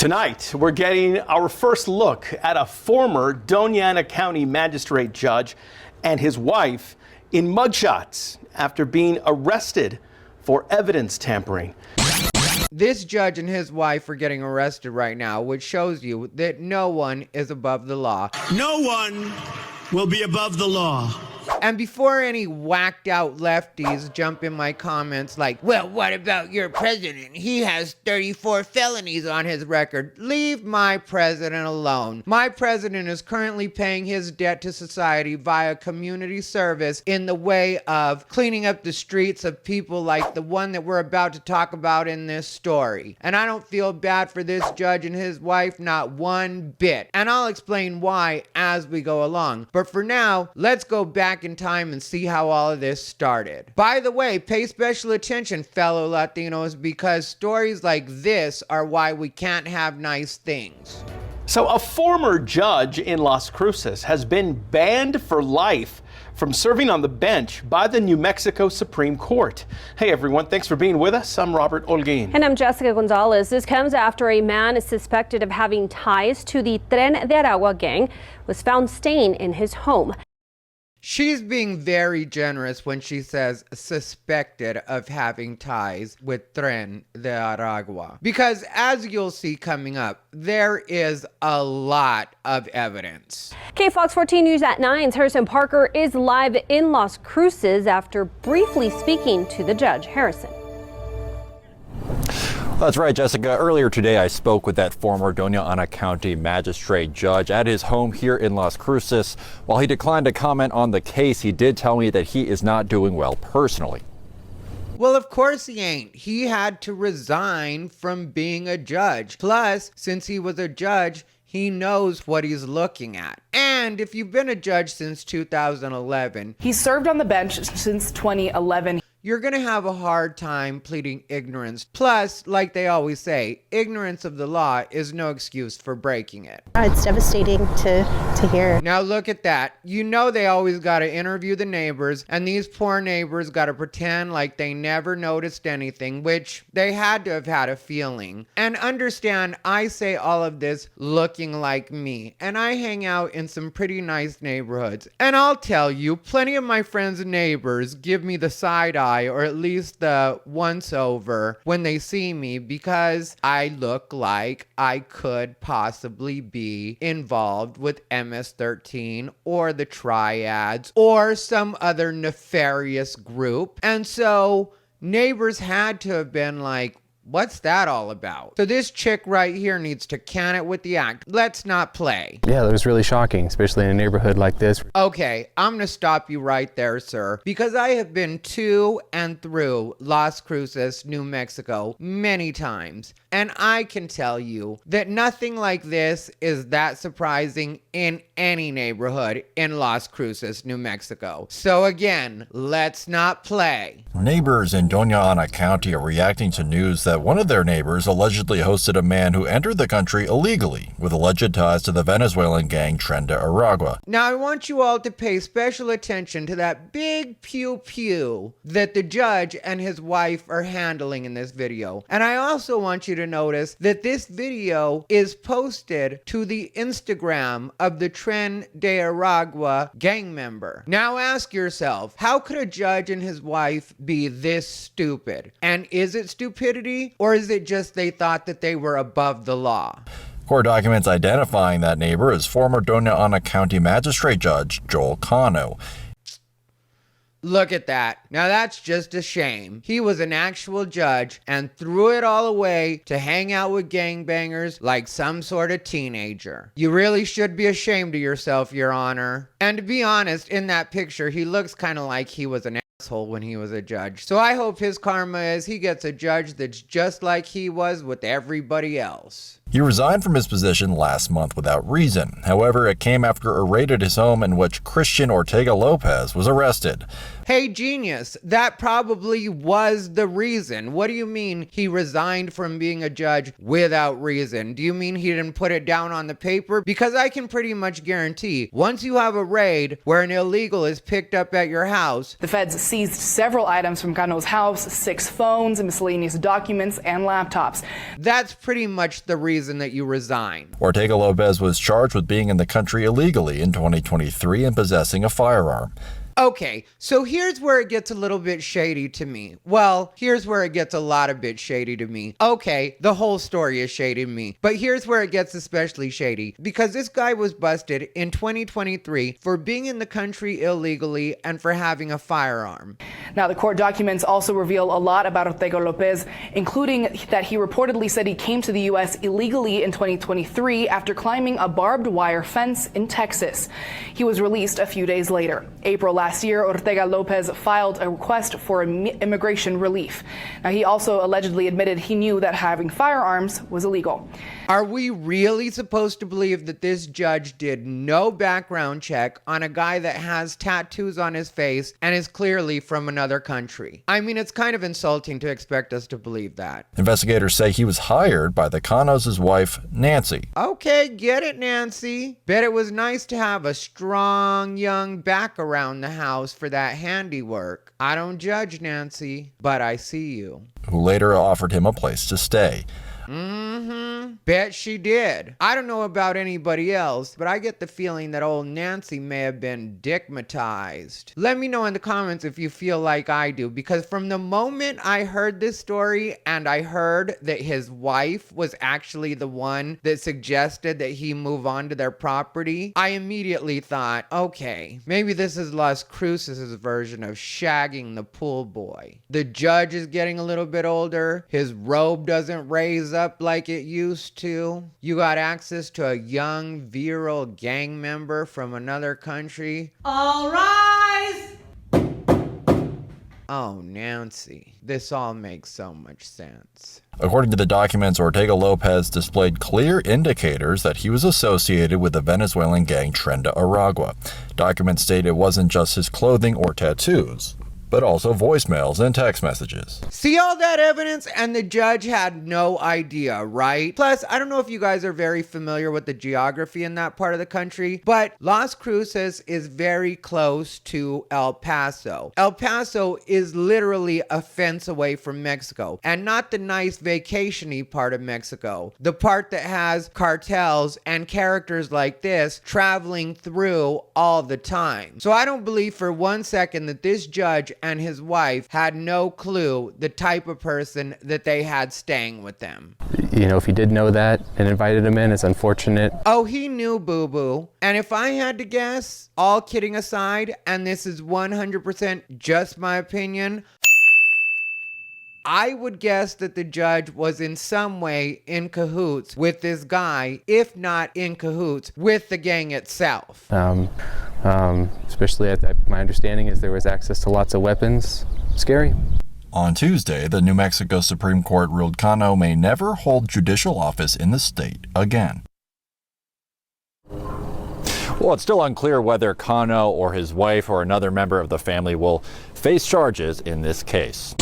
Tonight, we're getting our first look at a former Doña Ana County magistrate judge and his wife in mugshots after being arrested for evidence tampering. This judge and his wife are getting arrested right now, which shows you that no one is above the law. No one will be above the law. And before any whacked out lefties jump in my comments like, well, what about your president? He has 34 felonies on his record. Leave my president alone. My president is currently paying his debt to society via community service in the way of cleaning up the streets of people like the one that we're about to talk about in this story. And I don't feel bad for this judge and his wife, not one bit. And I'll explain why as we go along. But for now, let's go back in time and see how all of this started. By the way, pay special attention, fellow Latinos, because stories like this are why we can't have nice things. So a former judge in Las Cruces has been banned for life from serving on the bench by the New Mexico Supreme Court. Hey everyone, thanks for being with us. I'm Robert Olguin. And I'm Jessica Gonzalez. This comes after a man suspected of having ties to the Tren de Aragua gang was found staying in his home. She's being very generous when she says suspected of having ties with Tren de Aragua. Because as you'll see coming up, there is a lot of evidence. Fox 14 News at 9's Harrison Parker is live in Las Cruces after briefly speaking to the judge. Harrison. That's right, Jessica. Earlier today, I spoke with that former Doña Ana County magistrate judge at his home here in Las Cruces. While he declined to comment on the case, he did tell me that he is not doing well personally. Well, of course he ain't. He had to resign from being a judge. Plus, since he was a judge, he knows what he's looking at. And if you've been a judge since 2011, he served on the bench since 2011. You're going to have a hard time pleading ignorance. Plus, like they always say, ignorance of the law is no excuse for breaking it. It's devastating to hear. Now look at that. You know they always got to interview the neighbors, and these poor neighbors got to pretend like they never noticed anything, which they had to have had a feeling. And understand, I say all of this looking like me, and I hang out in some pretty nice neighborhoods. And I'll tell you, plenty of my friends and neighbors give me the side eye, or at least the once over when they see me, because I look like I could possibly be involved with MS-13 or the Triads or some other nefarious group. And so neighbors had to have been like, what's that all about? So this chick right here needs to can it with the act. Let's not play. Yeah, that was really shocking, especially in a neighborhood like this. Okay, I'm gonna stop you right there, sir, because I have been to and through Las Cruces, New Mexico, many times. And I can tell you that nothing like this is that surprising in any neighborhood in Las Cruces, New Mexico. So again, let's not play. Neighbors in Doña Ana County are reacting to news that one of their neighbors allegedly hosted a man who entered the country illegally with alleged ties to the Venezuelan gang Tren de Aragua. Now I want you all to pay special attention to that big pew-pew that the judge and his wife are handling in this video. And I also want you to notice that this video is posted to the Instagram of the Tren de Aragua gang member. Now ask yourself, how could a judge and his wife be this stupid? And is it stupidity, or is it just they thought that they were above the law? Court documents identifying that neighbor as former Doña Ana County magistrate judge Joel Cano. Look at that. Now that's just a shame. He was an actual judge and threw it all away to hang out with gangbangers like some sort of teenager. You really should be ashamed of yourself, Your Honor. And to be honest, in that picture, he looks kind of like he was an asshole when he was a judge. So I hope his karma is he gets a judge that's just like he was with everybody else. He resigned from his position last month without reason. However, it came after a raid at his home in which Christian Ortega Lopez was arrested. Hey, genius, that probably was the reason. What do you mean he resigned from being a judge without reason? Do you mean he didn't put it down on the paper? Because I can pretty much guarantee, once you have a raid where an illegal is picked up at your house, the feds seized several items from Cano's house, 6 phones, miscellaneous documents, and laptops. That's pretty much the reason reason that you resign. Ortega Lopez was charged with being in the country illegally in 2023 and possessing a firearm. Okay, so here's where it gets a little bit shady to me. Well, here's where it gets a lot of bit shady to me. Okay, the whole story is shady to me. But here's where it gets especially shady. Because this guy was busted in 2023 for being in the country illegally and for having a firearm. Now, the court documents also reveal a lot about Ortega Lopez, including that he reportedly said he came to the U.S. illegally in 2023 after climbing a barbed wire fence in Texas. He was released a few days later. April last year, Ortega Lopez filed a request for immigration relief. Now, he also allegedly admitted he knew that having firearms was illegal. Are we really supposed to believe that this judge did no background check on a guy that has tattoos on his face and is clearly from another country? I mean, it's kind of insulting to expect us to believe that. Investigators say he was hired by the Canos' wife, Nancy. Okay, get it, Nancy. Bet it was nice to have a strong young back around the house for that handiwork. I don't judge, Nancy, but I see you. Who later offered him a place to stay. Bet she did. I don't know about anybody else, but I get the feeling that old Nancy may have been dickmatized. Let me know in the comments if you feel like I do, because from the moment I heard this story and I heard that his wife was actually the one that suggested that he move on to their property, I immediately thought, okay, maybe this is Las Cruces' version of shagging the pool boy. The judge is getting a little bit older. His robe doesn't raise up like it used to. You got access to a young, virile gang member from another country. All rise! Oh, Nancy, this all makes so much sense. According to the documents, Ortega Lopez displayed clear indicators that he was associated with the Venezuelan gang Tren de Aragua. Documents state it wasn't just his clothing or tattoos, but also voicemails and text messages. See all that evidence, and the judge had no idea, right? Plus, I don't know if you guys are very familiar with the geography in that part of the country, but Las Cruces is very close to El Paso. El Paso is literally a fence away from Mexico, and not the nice vacation-y part of Mexico. The part that has cartels and characters like this traveling through all the time. So I don't believe for one second that this judge and his wife had no clue the type of person that they had staying with them. You know, if he did know that and invited him in, it's unfortunate. Oh, he knew, boo-boo. And if I had to guess, all kidding aside, and this is 100% just my opinion, I would guess that the judge was in some way in cahoots with this guy, if not in cahoots with the gang itself. Especially my understanding is there was access to lots of weapons. Scary. On Tuesday, the New Mexico Supreme Court ruled Cano may never hold judicial office in the state again. Well, it's still unclear whether Cano or his wife or another member of the family will face charges in this case.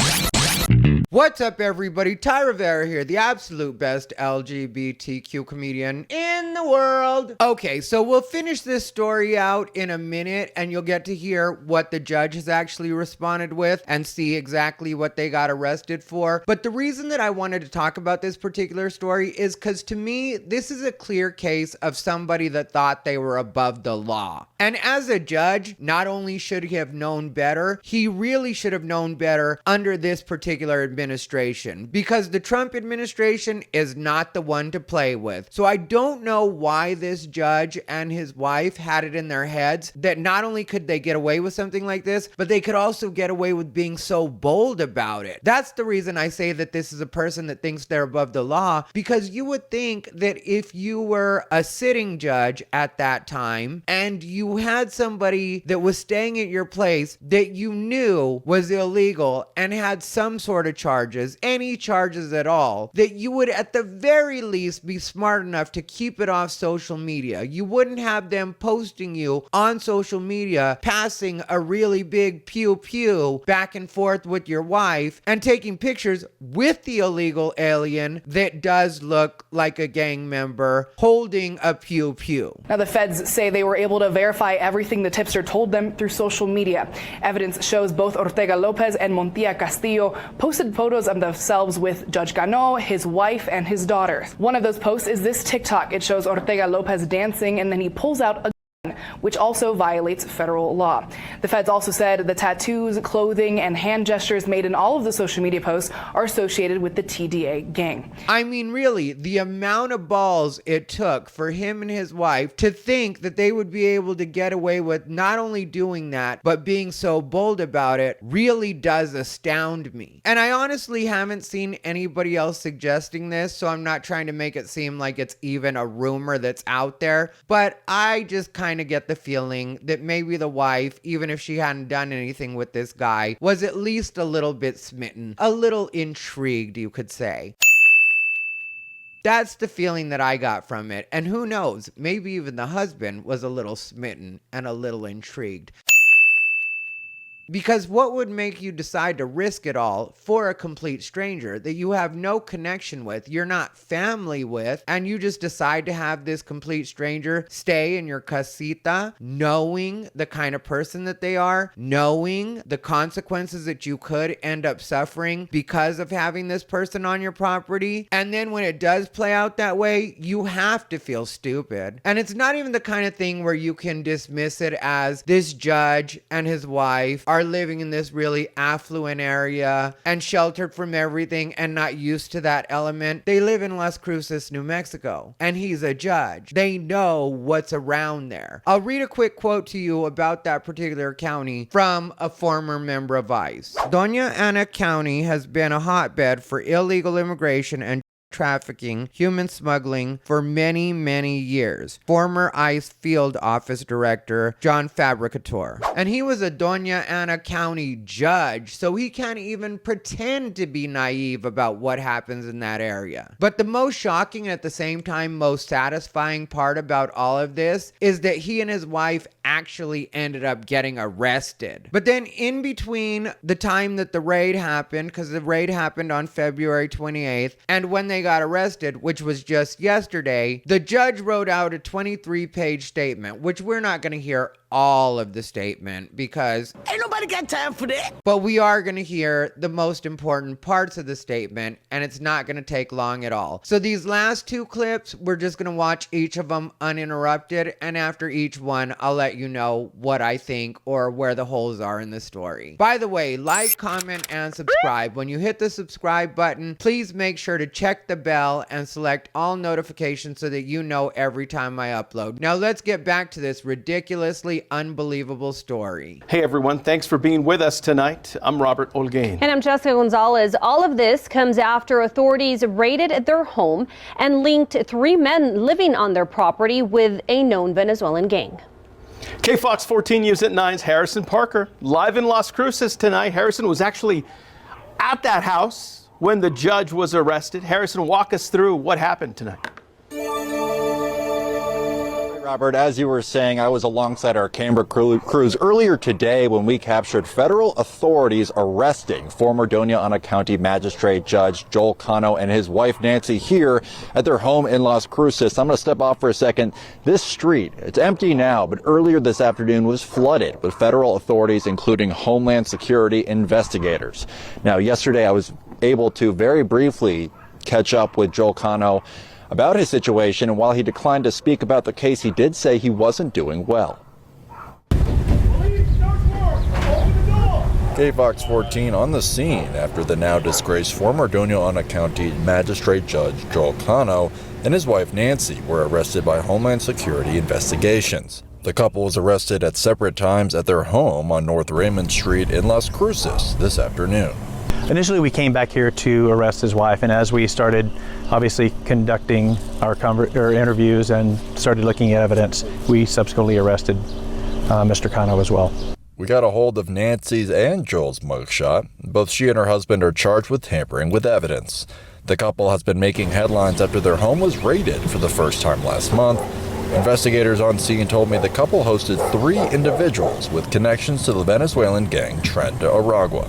What's up, everybody? Ty Rivera here, the absolute best LGBTQ comedian in the world. Okay, so we'll finish this story out in a minute, and you'll get to hear what the judge has actually responded with and see exactly what they got arrested for. But the reason that I wanted to talk about this particular story is because to me, this is a clear case of somebody that thought they were above the law. And as a judge, not only should he have known better, he really should have known better under this particular administration, because the Trump administration is not the one to play with. So I don't know why this judge and his wife had it in their heads that not only could they get away with something like this, but they could also get away with being so bold about it. That's the reason I say that this is a person that thinks they're above the law, because you would think that if you were a sitting judge at that time and you had somebody that was staying at your place that you knew was illegal and had some sort of charges, any charges at all, that you would at the very least be smart enough to keep it off social media. You wouldn't have them posting you on social media, passing a really big pew pew back and forth with your wife and taking pictures with the illegal alien that does look like a gang member holding a pew pew. Now, the feds say they were able to verify everything the tipster told them through social media. Evidence shows both Ortega Lopez and Montilla Castillo posted photos of themselves with Judge Cano, his wife, and his daughter. One of those posts is this TikTok. It shows Ortega Lopez dancing, and then he pulls out a gun, which also violates federal law. The feds also said the tattoos, clothing, and hand gestures made in all of the social media posts are associated with the TDA gang. I mean, really, the amount of balls it took for him and his wife to think that they would be able to get away with not only doing that, but being so bold about it really does astound me. And I honestly haven't seen anybody else suggesting this, so I'm not trying to make it seem like it's even a rumor that's out there, but I just kind of get the feeling that maybe the wife, even if she hadn't done anything with this guy, was at least a little bit smitten, a little intrigued, you could say. That's the feeling that I got from it. And who knows, maybe even the husband was a little smitten and a little intrigued. Because what would make you decide to risk it all for a complete stranger that you have no connection with, you're not family with, and you just decide to have this complete stranger stay in your casita, knowing the kind of person that they are, knowing the consequences that you could end up suffering because of having this person on your property? And then when it does play out that way, you have to feel stupid. And it's not even the kind of thing where you can dismiss it as this judge and his wife are living in this really affluent area and sheltered from everything and not used to that element. They live in Las Cruces, New Mexico, and he's a judge. They know what's around there. I'll read a quick quote to you about that particular county from a former member of ICE. Doña Ana County has been a hotbed for illegal immigration and trafficking, human smuggling for many, many years. Former ICE Field Office Director John Fabricator. And he was a Doña Ana County judge, so he can't even pretend to be naive about what happens in that area. But the most shocking and at the same time most satisfying part about all of this is that he and his wife actually ended up getting arrested. But then in between the time that the raid happened, because the raid happened on February 28th, and when they got arrested, which was just yesterday, the judge wrote out a 23-page statement, which we're not going to hear all of the statement because ain't nobody got time for that. But we are going to hear the most important parts of the statement, and it's not going to take long at all. So these last two clips, we're just going to watch each of them uninterrupted, and after each one, I'll let you know what I think or where the holes are in the story. By the way, like, comment, and subscribe. When you hit the subscribe button, please make sure to check the bell and select all notifications so that you know every time I upload. Now let's get back to this ridiculously unbelievable story. Hey everyone, thanks for being with us tonight. I'm Robert Olgain. And I'm Jessica Gonzalez. All of this comes after authorities raided their home and linked 3 men living on their property with a known Venezuelan gang. KFOX 14 News at 9's Harrison Parker live in Las Cruces tonight. Harrison was actually at that house when the judge was arrested. Harrison, walk us through what happened tonight. Robert, as you were saying, I was alongside our camera crews earlier today when we captured federal authorities arresting former Doña Ana County Magistrate Judge Joel Cano and his wife Nancy here at their home in Las Cruces. I'm going to step off for a second. This street, it's empty now, but earlier this afternoon was flooded with federal authorities, including Homeland Security investigators. Now, yesterday I was able to very briefly catch up with Joel Cano about his situation, and while he declined to speak about the case, he did say he wasn't doing well. KFOX 14 on the scene after the now disgraced former Doña Ana County Magistrate Judge Joel Cano and his wife Nancy were arrested by Homeland Security investigations. The couple was arrested at separate times at their home on North Raymond Street in Las Cruces this afternoon. Initially, we came back here to arrest his wife, and as we started obviously conducting our interviews and started looking at evidence, we subsequently arrested Mr. Cano as well. We got a hold of Nancy's and Joel's mugshot. Both she and her husband are charged with tampering with evidence. The couple has been making headlines after their home was raided for the first time last month. Investigators on scene told me the couple hosted 3 individuals with connections to the Venezuelan gang Tren de Aragua.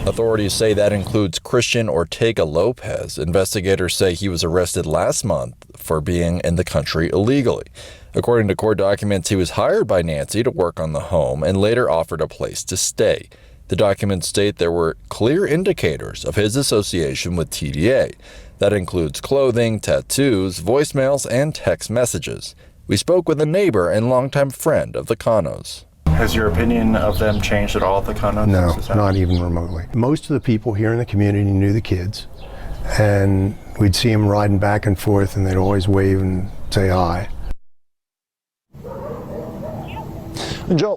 Authorities say that includes Christian Ortega Lopez. Investigators say he was arrested last month for being in the country illegally. According to court documents, he was hired by Nancy to work on the home and later offered a place to stay. The documents state there were clear indicators of his association with TDA. That includes clothing, tattoos, voicemails, and text messages. We spoke with a neighbor and longtime friend of the Canos. Has your opinion of them changed at all at the Cano? No, not even remotely. Most of the people here in the community knew the kids, and we'd see them riding back and forth, and they'd always wave and say hi.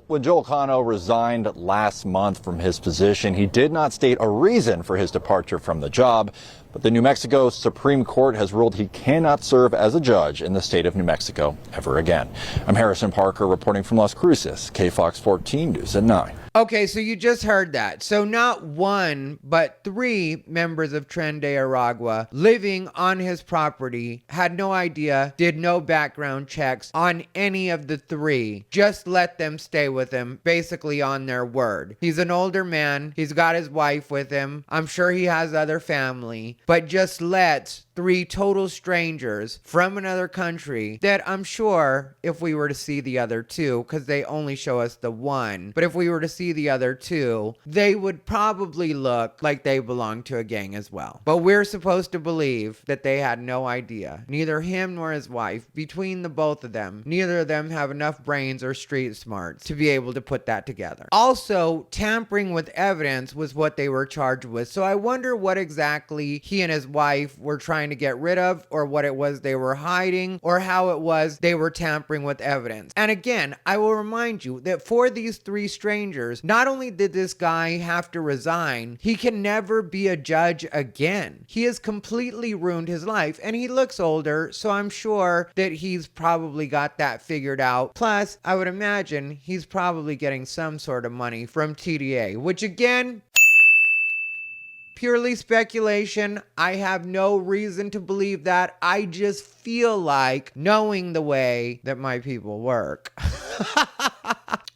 When Joel Cano resigned last month from his position, he did not state a reason for his departure from the job, but the New Mexico Supreme Court has ruled he cannot serve as a judge in the state of New Mexico ever again. I'm Harrison Parker reporting from Las Cruces, KFOX 14 News at 9. Okay, so you just heard that. So not 1, but 3 members of Tren de Aragua living on his property had no idea, did no background checks on any of the 3. Just let them stay with him, basically on their word. He's an older man. He's got his wife with him. I'm sure he has other family, but just lets 3 total strangers from another country that I'm sure if we were to see the other 2, because they only show us the 1, but if we were to see the other 2, they would probably look like they belong to a gang as well. But we're supposed to believe that they had no idea. Neither him nor his wife, between the both of them, neither of them have enough brains or street smarts to be able to put that together. Also, tampering with evidence was what they were charged with. So I wonder what exactly he and his wife were trying to get rid of, or what it was they were hiding, or how it was they were tampering with evidence. And again, I will remind you that for these 3 strangers, not only did this guy have to resign, he can never be a judge again. He has completely ruined his life, and he looks older, so I'm sure that he's probably got that figured out. Plus, I would imagine he's probably getting some sort of money from TDA, which again, purely speculation. I have no reason to believe that. I just feel like, knowing the way that my people work.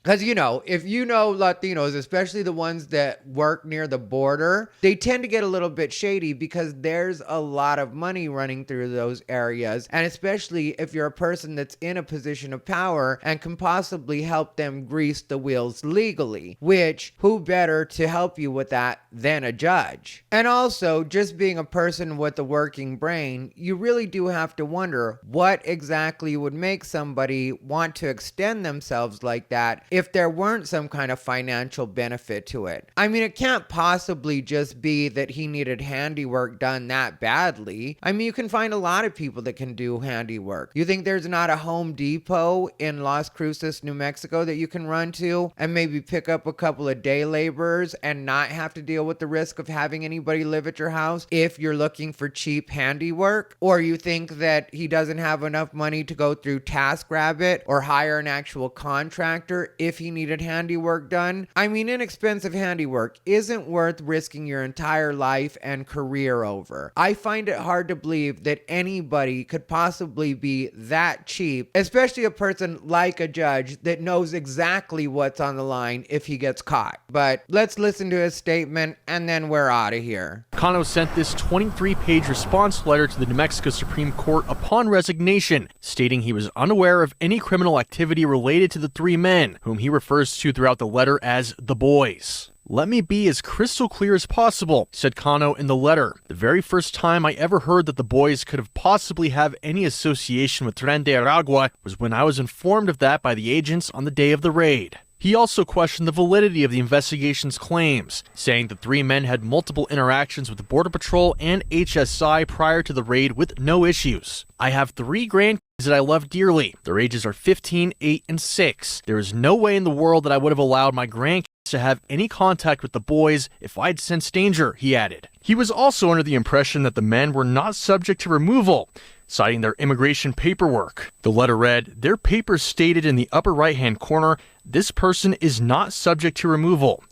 Because, you know, if you know Latinos, especially the ones that work near the border, they tend to get a little bit shady because there's a lot of money running through those areas. And especially if you're a person that's in a position of power and can possibly help them grease the wheels legally, which who better to help you with that than a judge? And also, just being a person with a working brain, you really do have to wonder what exactly would make somebody want to extend themselves like that if there weren't some kind of financial benefit to it. I mean, it can't possibly just be that he needed handiwork done that badly. I mean, you can find a lot of people that can do handiwork. You think there's not a Home Depot in Las Cruces, New Mexico that you can run to and maybe pick up a couple of day laborers and not have to deal with the risk of having anybody live at your house if you're looking for cheap handiwork? Or you think that he doesn't have enough money to go through TaskRabbit or hire an actual contractor if he needed handiwork done? I mean, inexpensive handiwork isn't worth risking your entire life and career over. I find it hard to believe that anybody could possibly be that cheap, especially a person like a judge that knows exactly what's on the line if he gets caught. But let's listen to his statement and then we're out of here. Cano sent this 23-page response letter to the New Mexico Supreme Court upon resignation, stating he was unaware of any criminal activity related to the 3 men, whom he refers to throughout the letter as the boys. "Let me be as crystal clear as possible," said Cano in the letter. "The very first time I ever heard that the boys could have possibly have any association with Tren de Aragua was when I was informed of that by the agents on the day of the raid." He also questioned the validity of the investigation's claims, saying the 3 men had multiple interactions with the Border Patrol and HSI prior to the raid with no issues. "I have 3 grandkids that I love dearly. Their ages are 15, 8, and 6. There is no way in the world that I would have allowed my grandkids to have any contact with the boys if I'd sensed danger," he added. He was also under the impression that the men were not subject to removal, citing their immigration paperwork. The letter read, "Their papers stated in the upper right-hand corner, this person is not subject to removal.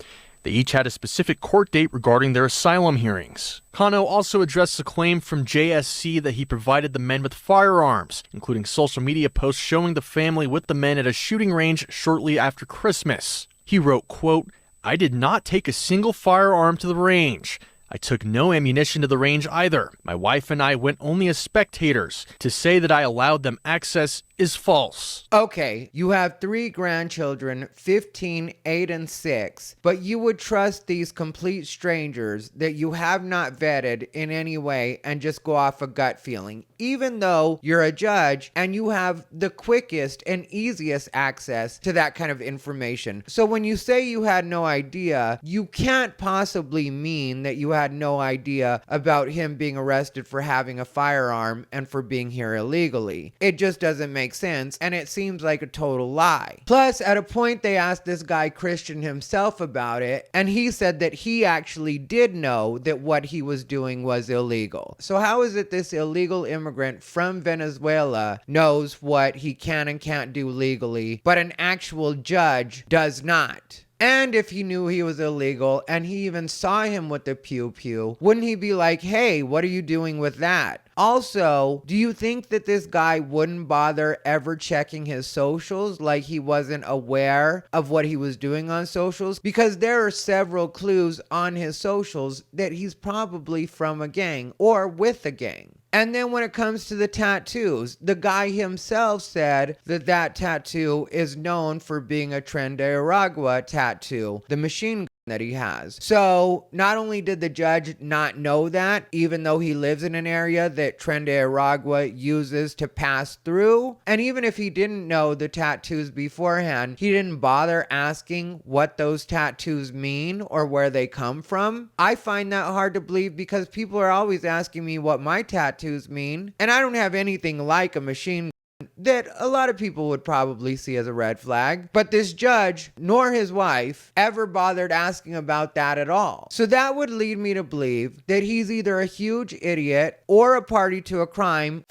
They each had a specific court date regarding their asylum hearings. Cano also addressed the claim from JSC that he provided the men with firearms, including social media posts showing the family with the men at a shooting range shortly after Christmas. He wrote, quote, "I did not take a single firearm to the range. I took no ammunition to the range either. My wife and I went only as spectators. To say that I allowed them access is false." Okay, you have 3 grandchildren, 15, 8, and 6, but you would trust these complete strangers that you have not vetted in any way and just go off a gut feeling, even though you're a judge and you have the quickest and easiest access to that kind of information. So when you say you had no idea, you can't possibly mean that you had no idea about him being arrested for having a firearm and for being here illegally. It just doesn't make sense, and it seems like a total lie. Plus, at a point they asked this guy Christian himself about it, and he said that he actually did know that what he was doing was illegal. So how is it this illegal immigrant from Venezuela knows what he can and can't do legally, but an actual judge does not? And if he knew he was illegal and he even saw him with the pew-pew, wouldn't he be like, hey, what are you doing with that? Also, do you think that this guy wouldn't bother ever checking his socials, like he wasn't aware of what he was doing on socials? Because there are several clues on his socials that he's probably from a gang or with a gang. And then when it comes to the tattoos, the guy himself said that that tattoo is known for being a Tren de Aragua tattoo, the machine gun that he has. So not only did the judge not know that, even though he lives in an area that Tren de Aragua uses to pass through, and even if he didn't know the tattoos beforehand, he didn't bother asking what those tattoos mean or where they come from. I find that hard to believe because people are always asking me what my tattoos mean, and I don't have anything like a machine that a lot of people would probably see as a red flag. But this judge, nor his wife, ever bothered asking about that at all. So that would lead me to believe that he's either a huge idiot or a party to a crime,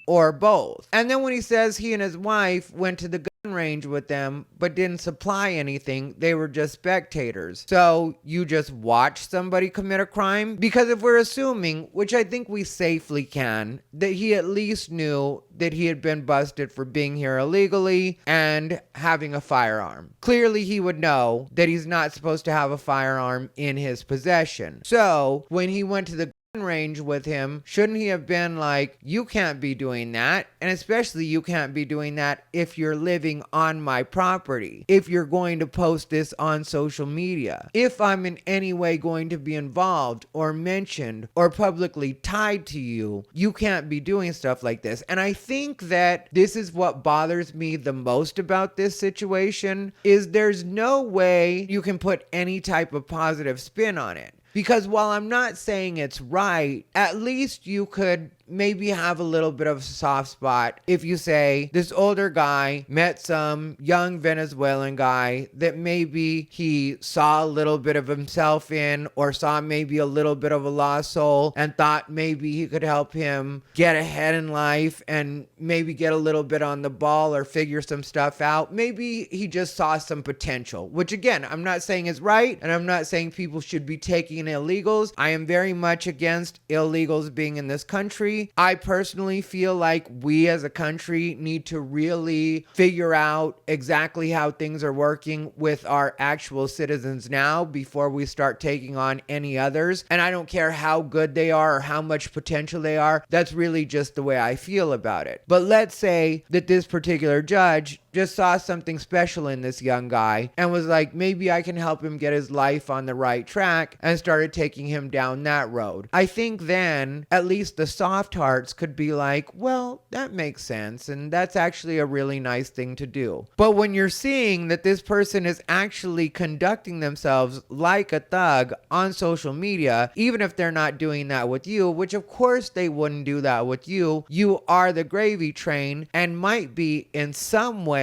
or both. And then when he says he and his wife went to the gun range with them but didn't supply anything, they were just spectators. So you just watch somebody commit a crime? Because if we're assuming, which I think we safely can, that he at least knew that he had been busted for being here illegally and having a firearm. Clearly he would know that he's not supposed to have a firearm in his possession. So when he went to the range with him, shouldn't he have been like, you can't be doing that, and especially you can't be doing that if you're living on my property, if you're going to post this on social media, if I'm in any way going to be involved or mentioned or publicly tied to you, you can't be doing stuff like this. And I think that this is what bothers me the most about this situation, is there's no way you can put any type of positive spin on it. Because while I'm not saying it's right, at least you could maybe have a little bit of a soft spot if you say this older guy met some young Venezuelan guy that maybe he saw a little bit of himself in, or saw maybe a little bit of a lost soul and thought maybe he could help him get ahead in life and maybe get a little bit on the ball or figure some stuff out. Maybe he just saw some potential, which again, I'm not saying is right, and I'm not saying people should be taking illegals. I am very much against illegals being in this country. I personally feel like we as a country need to really figure out exactly how things are working with our actual citizens now before we start taking on any others. And I don't care how good they are or how much potential they are. That's really just the way I feel about it. But let's say that this particular judge just saw something special in this young guy and was like, maybe I can help him get his life on the right track, and started taking him down that road. I think then at least the soft hearts could be like, well, that makes sense, and that's actually a really nice thing to do. But when you're seeing that this person is actually conducting themselves like a thug on social media, even if they're not doing that with you, which of course they wouldn't do that with you, you are the gravy train and might be in some way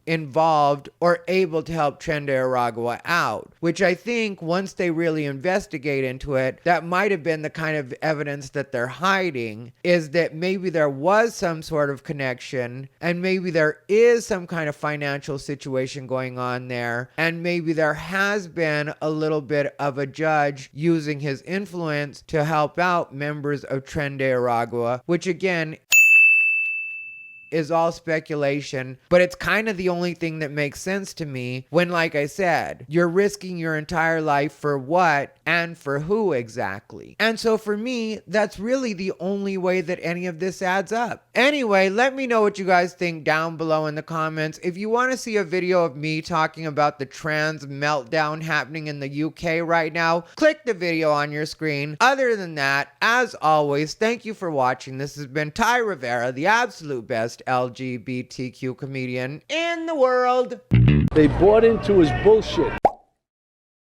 involved or able to help Trenda Aragua out, which I think once they really investigate into it, that might have been the kind of evidence that they're hiding, is that maybe there was some sort of connection and maybe there is some kind of financial situation going on there, and maybe there has been a little bit of a judge using his influence to help out members of Trenda Aragua, which again is all speculation, but it's kind of the only thing that makes sense to me when, like I said, you're risking your entire life for what and for who exactly. And so for me, that's really the only way that any of this adds up. Anyway, let me know what you guys think down below in the comments. If you want to see a video of me talking about the trans meltdown happening in the UK right now, click the video on your screen. Other than that, as always, thank you for watching. This has been Ty Rivera, the absolute best LGBTQ comedian in the world. They bought into his bullshit.